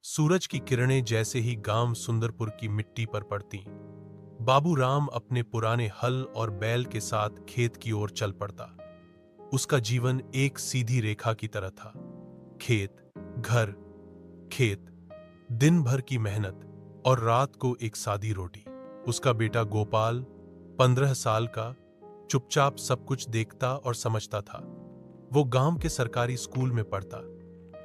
सूरज की किरणें जैसे ही गांव सुंदरपुर की मिट्टी पर पड़ती, बाबू राम अपने पुराने हल और बैल के साथ खेत की ओर चल पड़ता। उसका जीवन एक सीधी रेखा की तरह था। खेत, घर, खेत, दिन भर की मेहनत और रात को एक सादी रोटी। उसका बेटा गोपाल, 15 साल का, चुपचाप सब कुछ देखता और समझता था। वो गांव के सरकारी स्कूल में पढ़ता,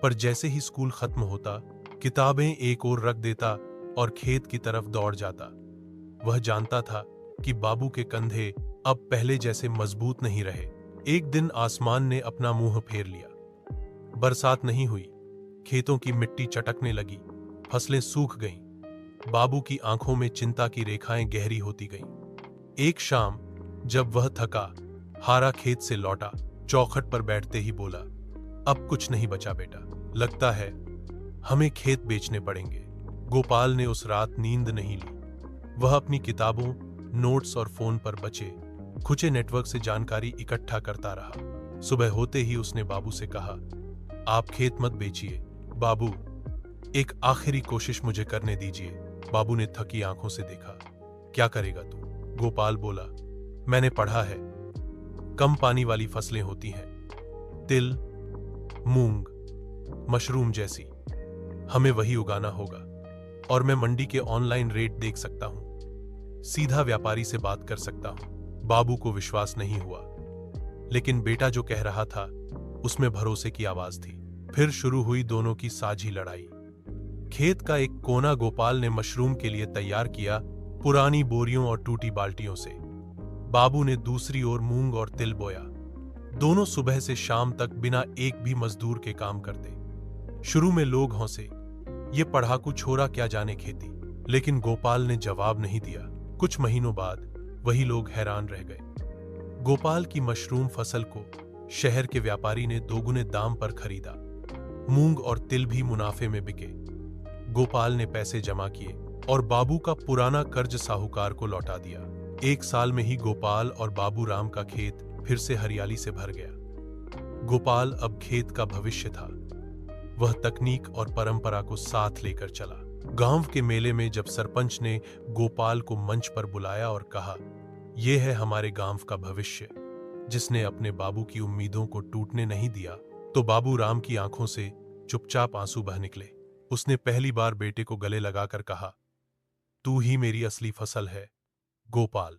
पर जैसे ही स्कूल खत्म होता, किताबें एक ओर रख देता और खेत की तरफ दौड़ जाता। वह जानता था कि बाबू के कंधे अब पहले जैसे मजबूत नहीं रहे। एक दिन आसमान ने अपना मुंह फेर लिया। बरसात नहीं हुई, खेतों की मिट्टी चटकने लगी, फसलें सूख गईं। बाबू की आंखों में चिंता की रेखाएं गहरी होती गईं। एक शाम जब वह थका हारा खेत से लौटा, चौखट पर बैठते ही बोला, अब कुछ नहीं बचा बेटा, लगता है हमें खेत बेचने पड़ेंगे। गोपाल ने उस रात नींद नहीं ली। वह अपनी किताबों, नोट्स और फोन पर बचे खुचे नेटवर्क से जानकारी इकट्ठा करता रहा। सुबह होते ही उसने बाबू से कहा, आप खेत मत बेचिए बाबू, एक आखिरी कोशिश मुझे करने दीजिए। बाबू ने थकी आंखों से देखा। क्या करेगा तू? गोपाल बोला, मैंने पढ़ा है कम पानी वाली फसलें होती हैं, तिल, मूंग, मशरूम जैसी। हमें वही उगाना होगा और मैं मंडी के ऑनलाइन रेट देख सकता हूं, सीधा व्यापारी से बात कर सकता हूं। बाबू को विश्वास नहीं हुआ, लेकिन बेटा जो कह रहा था उसमें भरोसे की आवाज थी। फिर शुरू हुई दोनों की साझी लड़ाई। खेत का एक कोना गोपाल ने मशरूम के लिए तैयार किया, पुरानी बोरियों और टूटी बाल्टियों से। बाबू ने दूसरी ओर मूंग और तिल बोया। दोनों सुबह से शाम तक बिना एक भी मजदूर के काम करते। शुरू में लोग हंसे, ये पढ़ाकू छोरा क्या जाने खेती, लेकिन गोपाल ने जवाब नहीं दिया। कुछ महीनों बाद वही लोग हैरान रह गए। गोपाल की मशरूम फसल को शहर के व्यापारी ने दोगुने दाम पर खरीदा। मूंग और तिल भी मुनाफे में बिके। गोपाल ने पैसे जमा किए और बाबू का पुराना कर्ज साहूकार को लौटा दिया। 1 साल में ही गोपाल और बाबू राम का खेत फिर से हरियाली से भर गया। गोपाल अब खेत का भविष्य था। वह तकनीक और परंपरा को साथ लेकर चला। गांव के मेले में जब सरपंच ने गोपाल को मंच पर बुलाया और कहा, यह है हमारे गांव का भविष्य, जिसने अपने बाबू की उम्मीदों को टूटने नहीं दिया, तो बाबू राम की आंखों से चुपचाप आंसू बह निकले। उसने पहली बार बेटे को गले लगाकर कहा, तू ही मेरी असली फसल है गोपाल।